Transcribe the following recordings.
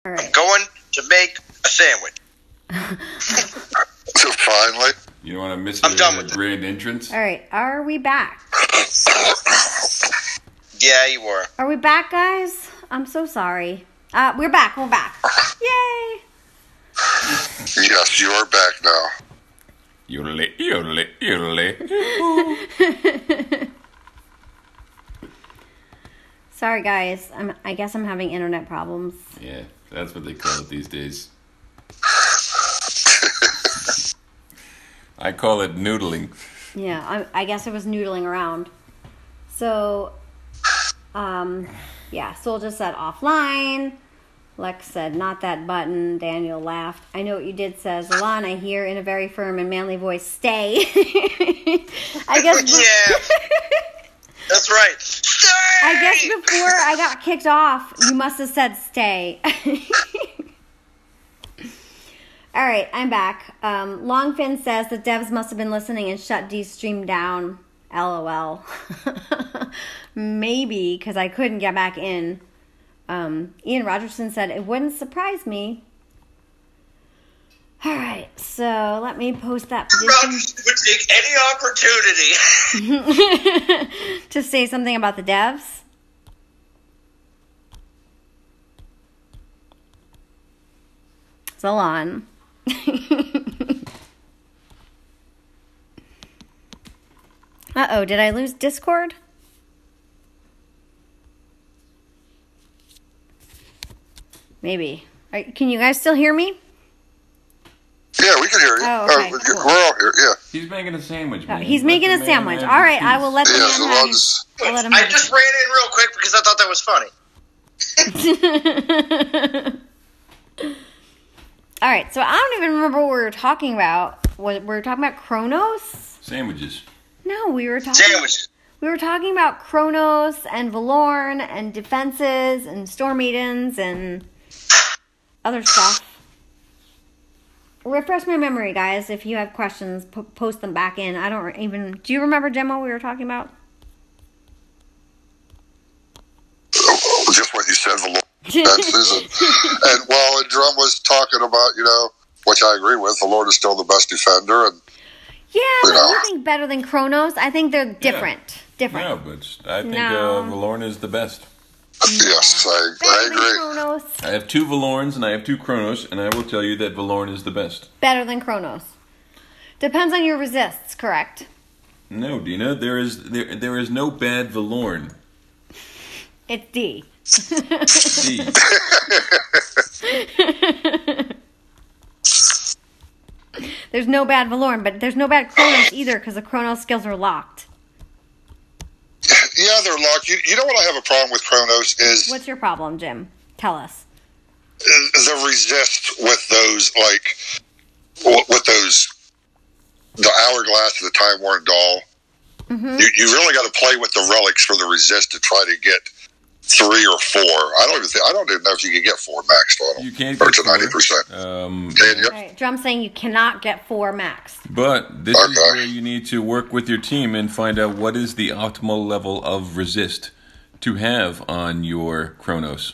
All right. I'm going to make a sandwich. So finally. You don't want to miss I'm done with your grand entrance? All right. Are we back? Yeah, you were. Are we back, guys? I'm so sorry. We're back. We're back. Yay! Yes, you are back now. Yodelay, yodelay, yodelay. Sorry, guys. I guess I'm having internet problems. Yeah, that's what they call it these days. I call it noodling. Yeah, I guess I was noodling around. So, yeah, Soul just said offline. Lex said, not that button. Daniel laughed. I know what you did, says Alana. I hear in a very firm and manly voice, stay. I guess. Yeah. That's right. Stay! I guess before I got kicked off, you must have said stay. All right, I'm back. Longfin says the devs must have been listening and shut D's stream down. LOL. Maybe, because I couldn't get back in. Ian Rogerson said, it wouldn't surprise me. All right, so let me post that petition. Rogerson would take any opportunity. To say something about the devs. Salon. Uh-oh, did I lose Discord? Maybe. Can you guys still hear me? Yeah, we can hear you. Oh, okay, cool. We're all here, yeah. He's making a sandwich, man. He's making a sandwich. All right, I will let the man Yeah, have. I just ran in real quick because I thought that was funny. All right, so I don't even remember what we were talking about. We were talking about Kronos? Sandwiches. No, we were talking. Sandwiches. We were talking about Kronos and Valorn and defenses and Storm Maidens and other stuff. Refresh my memory, guys. If you have questions, post them back in. I don't even... Do you remember, Jim, what we were talking about? Just what you said, the defenses. And Drum was talking about, which I agree with, the Lord is still the best defender. And yeah, but nothing better than Kronos. I think they're different. Different. No, but I think Valorn is the best. Yes, I agree. Kronos. I have 2 Valorns and I have 2 Kronos, and I will tell you that Valorn is the best. Better than Kronos. Depends on your resists, correct? No, Dina, there is no bad Valorn. It's D. D. There's no bad Valorn, but there's no bad Kronos either because the Kronos skills are locked. Yeah, they're locked. You know what I have a problem with Kronos is... What's your problem, Jim? Tell us. The resist with those, the Hourglass of the Time-Worn Doll. Mm-hmm. You really got to play with the relics for the resist to try to get 3 or 4. I don't even know if you can get 4 maxed on them. You can't get or to 90%. Can you? Right. Drum's saying you cannot get 4 maxed. But this is where you need to work with your team and find out what is the optimal level of resist to have on your Kronos.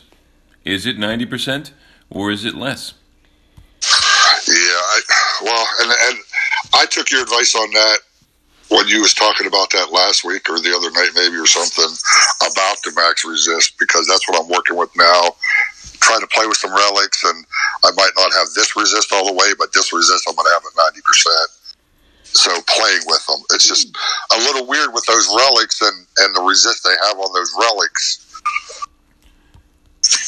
Is it 90% or is it less? Yeah, and I took your advice on that when you was talking about that last week or the other night maybe or something about the max resist, because that's what I'm working with now, trying to play with some relics, and I might not have this resist all the way, but this resist I'm going to have at 90%. So playing with them, it's just a little weird with those relics and the resist they have on those relics.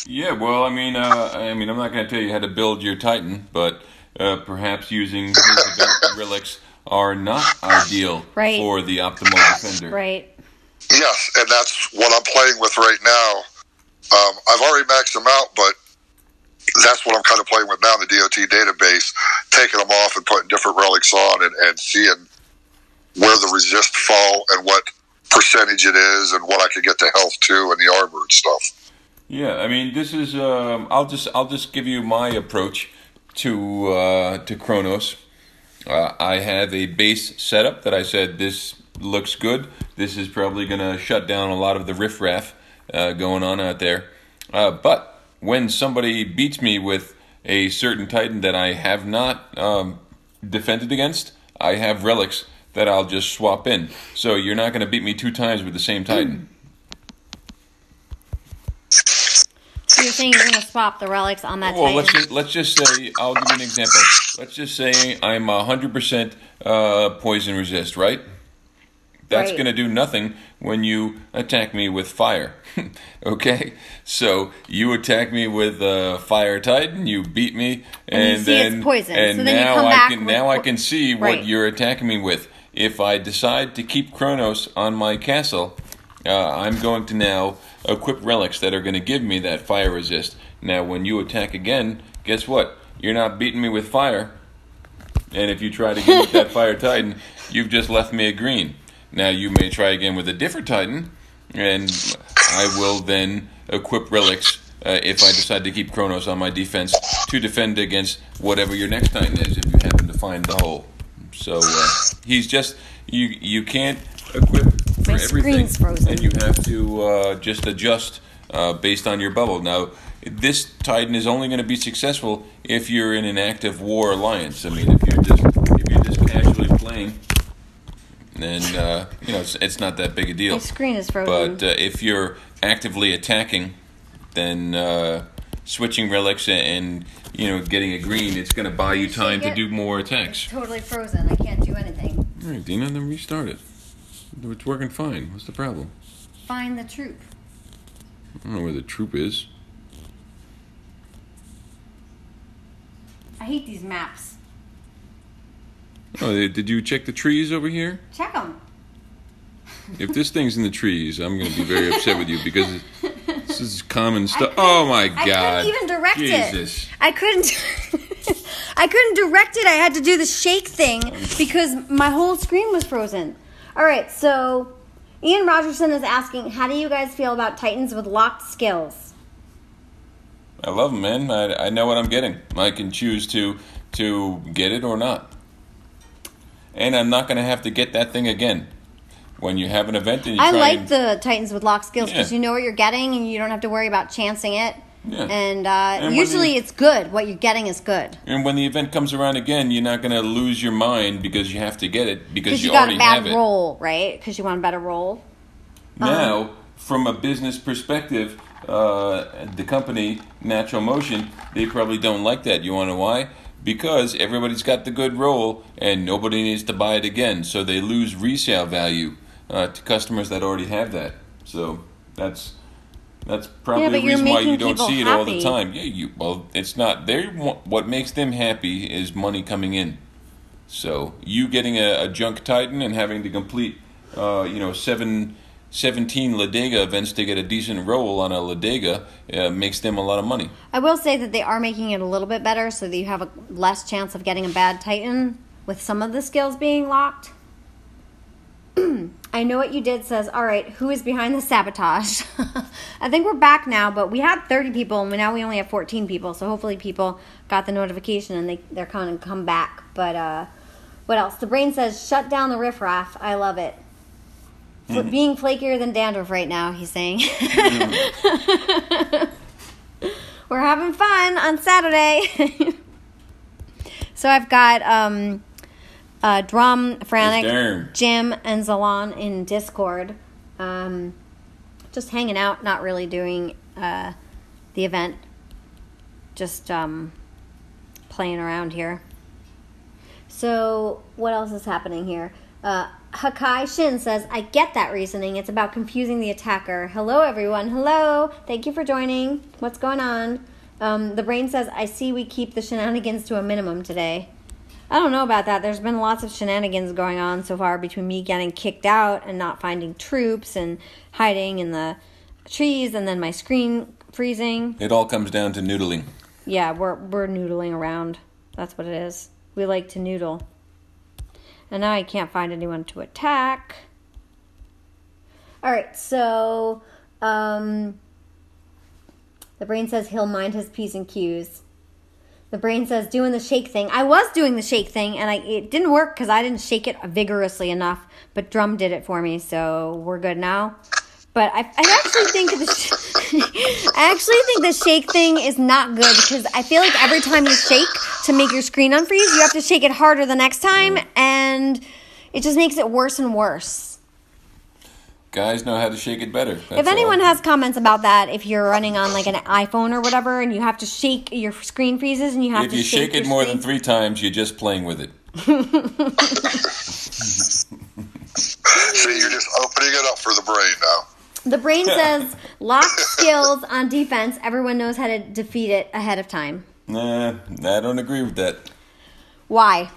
Yeah, well, I mean, I'm not going to tell you how to build your Titan, but perhaps using his event relics are not ideal for the optimal defender. Right. Yes, and that's what I'm playing with right now. I've already maxed them out, but that's what I'm kind of playing with now in the DOT database, taking them off and putting different relics on and seeing where the resist fall and what percentage it is and what I can get to health to and the armor and stuff. Yeah, I mean, this is I'll just give you my approach to Kronos. I have a base setup that I said this looks good. This is probably going to shut down a lot of the riffraff going on out there. But when somebody beats me with a certain Titan that I have not defended against, I have relics that I'll just swap in. So you're not going to beat me 2 times with the same Titan. So you're saying you're going to swap the relics on that Well, Titan? let's just say, I'll give you an example. Let's just say I'm 100% poison resist, right? That's Right. going to do nothing when you attack me with fire. Okay? So you attack me with Fire Titan, you beat me, And you see it's poison. And So then you now come I back can with I can see Right. what you're attacking me with. If I decide to keep Kronos on my castle, I'm going to now equip relics that are going to give me that fire resist. Now, when you attack again, guess what? You're not beating me with fire. And if you try to get with that Fire Titan, you've just left me a green. Now, you may try again with a different Titan, and I will then equip relics if I decide to keep Kronos on my defense to defend against whatever your next Titan is if you happen to find the hole. So he's just, you can't equip for My everything, screen's frozen. and you have to just adjust based on your bubble. Now, this Titan is only going to be successful if you're in an active war alliance. I mean, if you're just casually playing, then it's not that big a deal. My screen is frozen. But if you're actively attacking, then switching relics and getting a green, it's going to buy you time to do more attacks. It's totally frozen. I can't do anything. All right, Dina, then restart it. It's working fine. What's the problem? Find the troop. I don't know where the troop is. I hate these maps. Oh, did you check the trees over here? Check them. If this thing's in the trees, I'm going to be very upset with you because this is common stuff. Oh my God! I couldn't even direct Jesus. it. I couldn't. I couldn't direct it. I had to do the shake thing because my whole screen was frozen. All right, so Ian Rogerson is asking, how do you guys feel about Titans with locked skills? I love them, man. I know what I'm getting. I can choose to get it or not, and I'm not going to have to get that thing again. When you have an event and you I try like and, the Titans with locked skills because Yeah. you know what you're getting and you don't have to worry about chancing it. Yeah. And, when usually you- it's good. What you're getting is good. And when the event comes around again, you're not going to lose your mind because you have to get it because Because you you got already a bad have it. roll, right? Because you want a better roll. Now, from a business perspective, the company Natural Motion, they probably don't like that. You want to know why? Because everybody's got the good roll and nobody needs to buy it again, so they lose resale value to customers that already have that. So that's probably Yeah, the but you're reason why you making don't people see it all the happy. time. Yeah, well, it's not. What makes them happy is money coming in. So you getting a junk Titan and having to complete, 17 Ladega events to get a decent roll on a Ladega makes them a lot of money. I will say that they are making it a little bit better so that you have a less chance of getting a bad Titan with some of the skills being locked. I know what you did says, all right, who is behind the sabotage? I think we're back now, but we had 30 people and now we only have 14 people. So hopefully people got the notification and they're kind of come back. But what else? The brain says, shut down the riffraff. I love it. Being flakier than dandruff right now, he's saying. We're having fun on Saturday. So I've got Drum, Frantic, Yes, sir. Jim, and Zalon in Discord. Just hanging out, not really doing the event. Just playing around here. So what else is happening here? Hakai Shin says, I get that reasoning. It's about confusing the attacker. Hello, everyone. Hello. Thank you for joining. What's going on? The brain says, I see we keep the shenanigans to a minimum today. I don't know about that. There's been lots of shenanigans going on so far between me getting kicked out and not finding troops and hiding in the trees and then my screen freezing. It all comes down to noodling. Yeah, we're noodling around. That's what it is. We like to noodle. And now I can't find anyone to attack. All right, so the brain says he'll mind his P's and Q's. The brain says doing the shake thing. I was doing the shake thing, and it didn't work because I didn't shake it vigorously enough, but Drum did it for me, so we're good now. but I actually think the shake thing is not good because I feel like every time you shake to make your screen unfreeze, you have to shake it harder the next time, and it just makes it worse and worse. Guys know how to shake it better. If anyone has comments about that, if you're running on like an iPhone or whatever, and you have to shake your screen freezes, and you have if to you shake it more than 3 times, you're just playing with it. See, you're just opening it up for the brain now. The brain says, lock skills on defense. Everyone knows how to defeat it ahead of time. Nah, I don't agree with that. Why?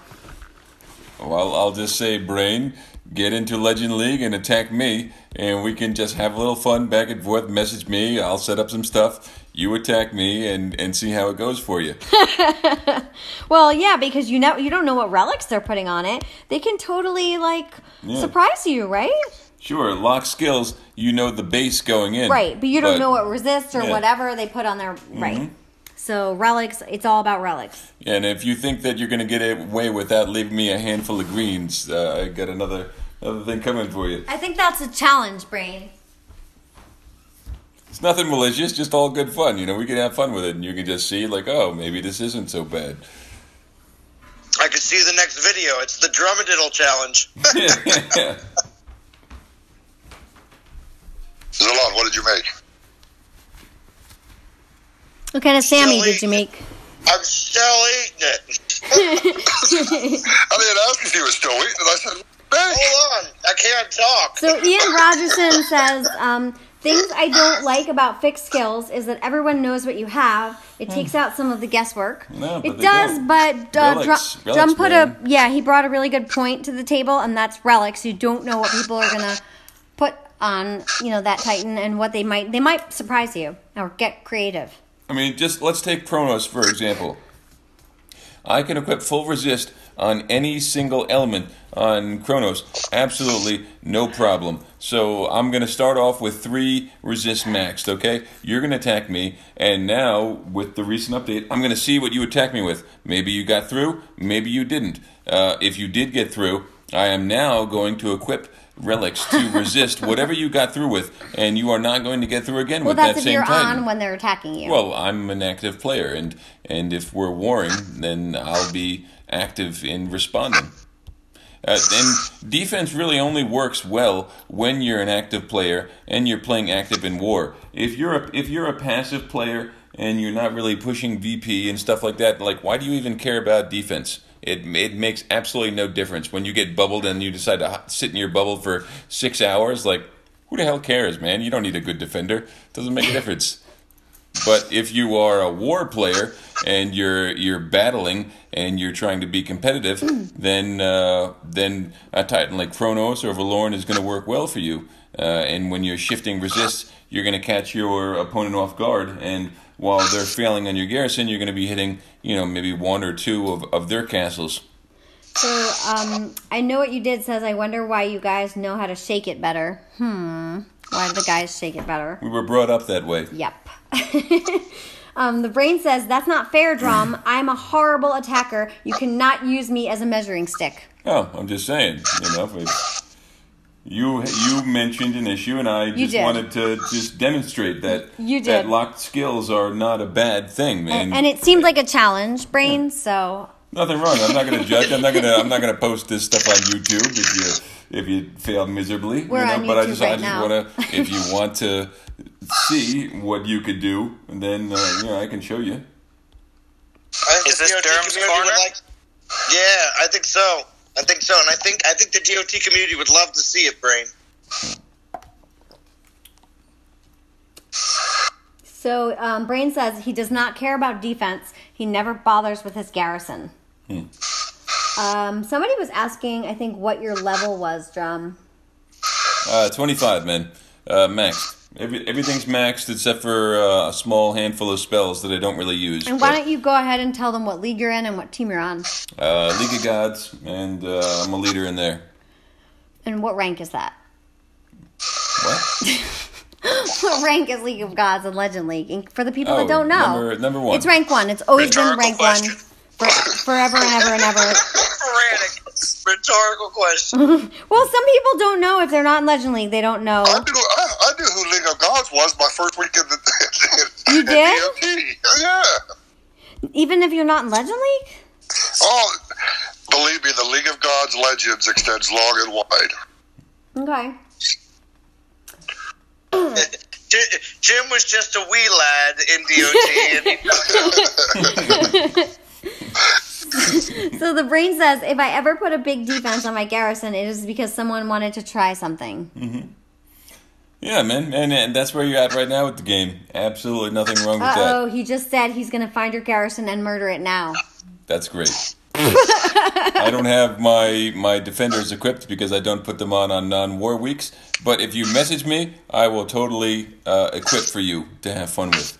Well, I'll just say, brain, get into Legend League and attack me, and we can just have a little fun back and forth. Message me, I'll set up some stuff. You attack me and see how it goes for you. Well, yeah, because you don't know what relics they're putting on it. They can totally surprise you, right? Sure, lock skills, you know the base going in. Right, but you don't know what resists or whatever they put on their right. So relics, it's all about relics. Yeah, and if you think that you're going to get away without leaving me a handful of greens, I got another thing coming for you. I think that's a challenge, Brain. It's nothing malicious, just all good fun. You know, we can have fun with it, and you can just see, like, oh, maybe this isn't so bad. I can see the next video. It's the Drumadiddle challenge. Zalon, what did you make? What kind of Sammy did you make? I'm still eating it. I didn't ask if he was still eating it. I said, hey. Hold on. I can't talk. So Ian Rogerson says, things I don't like about fixed skills is that everyone knows what you have. It takes out some of the guesswork. No, but it does, but Drum put man. he brought a really good point to the table, and that's relics. You don't know what people are gonna put on, that Titan, and what they might surprise you or get creative. I mean, just let's take Chronos, for example. I can equip full resist on any single element on Chronos. Absolutely no problem. So I'm going to start off with 3 resist maxed, okay? You're going to attack me, and now, with the recent update, I'm going to see what you attack me with. Maybe you got through, maybe you didn't. If you did get through, I am now going to equip relics to resist whatever you got through with, and you are not going to get through again with that same Titan. Well, that's if you're on when they're attacking you. Well, I'm an active player, and if we're warring, then I'll be active in responding. And defense really only works well when you're an active player and you're playing active in war. If you're a passive player and you're not really pushing VP and stuff like that, like, why do you even care about defense? It makes absolutely no difference. When you get bubbled and you decide to sit in your bubble for 6 hours, like, who the hell cares, man? You don't need a good defender. Doesn't make a difference. But if you are a war player and you're battling and you're trying to be competitive, then a Titan like Chronos or Valorn is going to work well for you. And when you're shifting resists, you're going to catch your opponent off guard, and while they're failing on your garrison, you're going to be hitting, maybe 1 or 2 of their castles. So, I know what you did says, I wonder why you guys know how to shake it better. Why do the guys shake it better? We were brought up that way. Yep. The brain says, that's not fair, Drum. I'm a horrible attacker. You cannot use me as a measuring stick. Oh, I'm just saying, You mentioned an issue, and I just wanted to just demonstrate that that locked skills are not a bad thing, man. And it seemed like a challenge, Brain. So nothing wrong. I'm not going to judge. I'm not going to post this stuff on YouTube if you fail miserably. We're on YouTube but I just now. want to. If you want to see what you could do, then I can show you. Is this Durham's corner? Yeah, I think so. And I think the GOT community would love to see it, Brain. So, Brain says he does not care about defense. He never bothers with his garrison. Somebody was asking, I think, what your level was, Drum. 25, man. Maxed. Everything's maxed except for a small handful of spells that I don't really use. And why don't you go ahead and tell them what league you're in and what team you're on? League of Gods, and I'm a leader in there. And what rank is that? What? What rank is League of Gods and Legend League? And for the people that don't know, number 1. It's rank 1. It's always been rank 1 forever and ever and ever. Rhetorical question. Well, some people don't know if they're not in Legend League. They don't know. I knew who Gods was my first week in the You did? DOT. Yeah. Even if you're not in Legend League? Oh, believe me, the League of Gods Legends extends long and wide. Okay. Jim was just a wee lad in DOT. So the brain says, if I ever put a big defense on my garrison, it is because someone wanted to try something. Mm-hmm. Yeah, man, and that's where you're at right now with the game. Absolutely nothing wrong with that. Uh-oh, he just said he's going to find your garrison and murder it now. That's great. I don't have my defenders equipped because I don't put them on non-war weeks. But if you message me, I will totally equip for you to have fun with.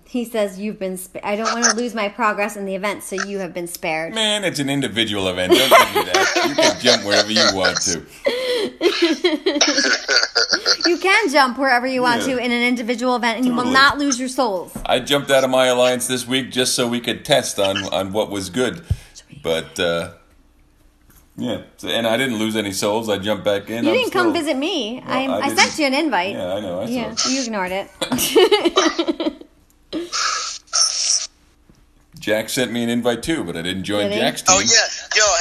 He says, you've been I don't want to lose my progress in the event, so you have been spared. Man, it's an individual event. Don't give me that. You can jump wherever you want to. You can jump wherever you want to in an individual event, and you will not lose your souls. I jumped out of my alliance this week just so we could test on what was good. But, yeah. So, and I didn't lose any souls. I jumped back in. You didn't come visit me. Well, I sent you an invite. Yeah, I know. I saw. You ignored it. Jack sent me an invite too, but I didn't join Jack's team. Oh yeah,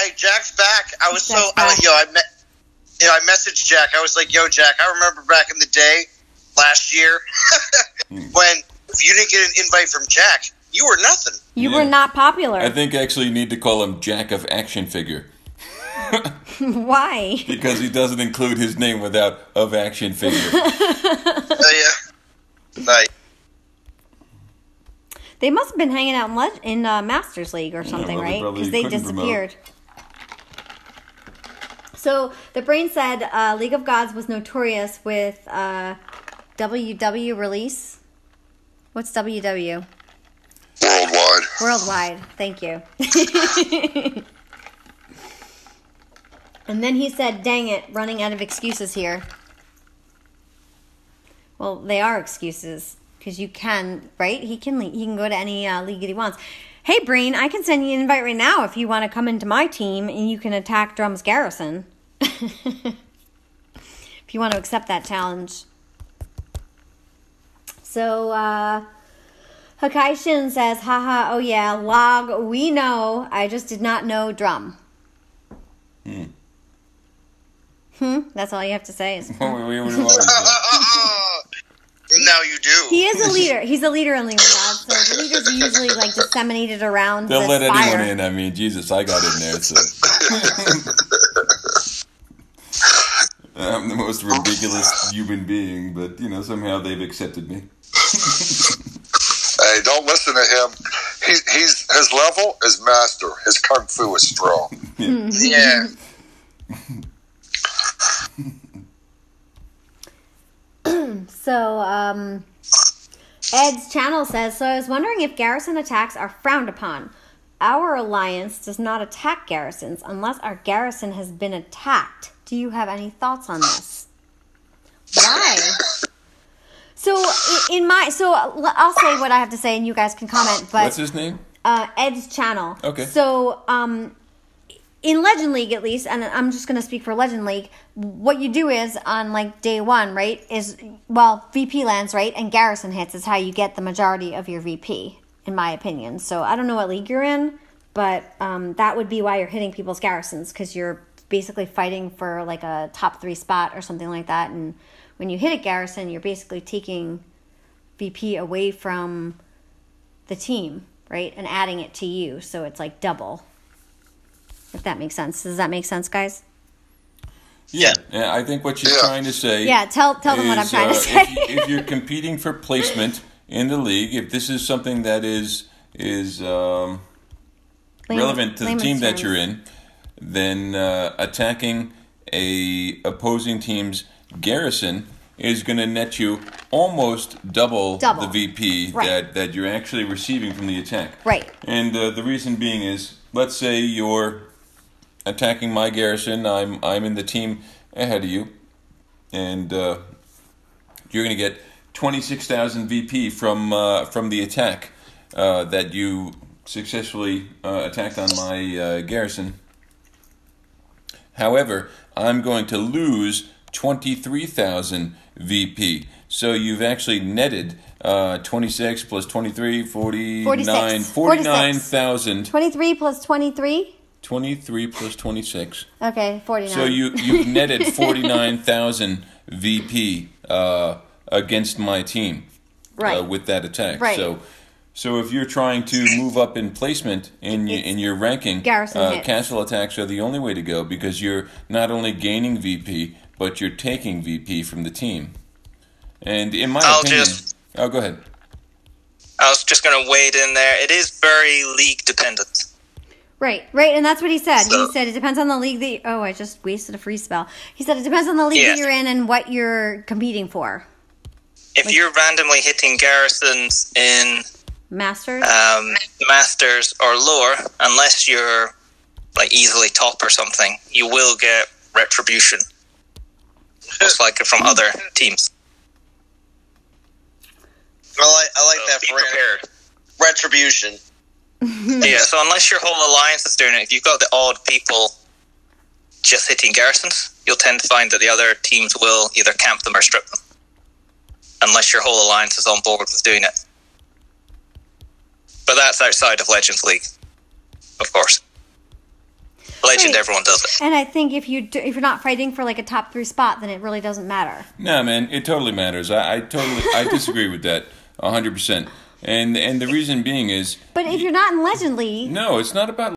hey, Jack's back. I was I messaged Jack. I was like, yo, Jack, I remember back in the day, last year, when if you didn't get an invite from Jack, you were nothing. You were not popular. I think actually you need to call him Jack of Action Figure. Why? Because he doesn't include his name without of action figure. Yeah. Nice. They must have been hanging out in Masters League or something, right? Because they disappeared. So the brain said League of Gods was notorious with WW release. What's WW? Worldwide. Worldwide. Thank you. And then he said, dang it, running out of excuses here. Well, they are excuses. Because you can, right? He can go to any league that he wants. Hey, Breen, I can send you an invite right now if you want to come into my team and you can attack Drum's Garrison. If you want to accept that challenge. So, Hakai Shin says, haha, oh yeah, log, we know. I just did not know Drum. That's all you have to say. Is, Now you do. He is a leader. He's a leader in League of Gods, so the leaders are usually like disseminated around. They'll let fire. anyone in. I mean, Jesus, I got in there. So. I'm the most ridiculous human being, but somehow they've accepted me. Hey, don't listen to him. He's his level is master. His kung fu is strong. Yeah. So, Ed's channel says, so I was wondering if garrison attacks are frowned upon. Our alliance does not attack garrisons unless our garrison has been attacked. Do you have any thoughts on this? Why? So, I'll say what I have to say and you guys can comment. But what's his name? Ed's channel. Okay. So, in Legend League, at least, and I'm just going to speak for Legend League, what you do is, on, day one, right, is, VP lands, right, and garrison hits is how you get the majority of your VP, in my opinion. So I don't know what league you're in, but that would be why you're hitting people's garrisons, because you're basically fighting for, a top 3 spot or something like that, and when you hit a garrison, you're basically taking VP away from the team, right, and adding it to you, so it's, double. If that makes sense. Does that make sense, guys? Yeah. I think what you're trying to say... Yeah, tell them what I'm trying to say. if you're competing for placement in the league, if this is something that is relevant to the team that you're in, then attacking a opposing team's garrison is going to net you almost double the VP that you're actually receiving from the attack. Right. And the reason being is, let's say you're attacking my garrison, I'm in the team ahead of you, and you're going to get 26,000 VP from the attack that you successfully attacked on my garrison. However, I'm going to lose 23,000 VP. So you've actually netted 26 plus 23, 49,000. 23 plus 23? 23 plus 26. Okay, 49. So you've netted 49,000 VP against my team, right, with that attack. Right. So if you're trying to move up in placement in your ranking, castle attacks are the only way to go, because you're not only gaining VP, but you're taking VP from the team. And in my opinion... go ahead. I was just going to wade in there. It is very league dependent. Right, and that's what he said. He said it depends on the league that... I just wasted a free spell. He said it depends on the league that you're in and what you're competing for. If you're randomly hitting garrisons in... Masters? Masters or lower, unless you're easily top or something, you will get retribution. Most likely from other teams. I like that be prepared. Retribution. Yeah, so unless your whole alliance is doing it, if you've got the odd people just hitting garrisons, you'll tend to find that the other teams will either camp them or strip them. Unless your whole alliance is on board with doing it. But that's outside of Legends League, of course. Legend, everyone does it. And I think if you're not fighting for a top 3 spot, then it really doesn't matter. No, man, it totally matters. I disagree with that 100%. And the reason being is... But if you're not in Legend League... No, it's not about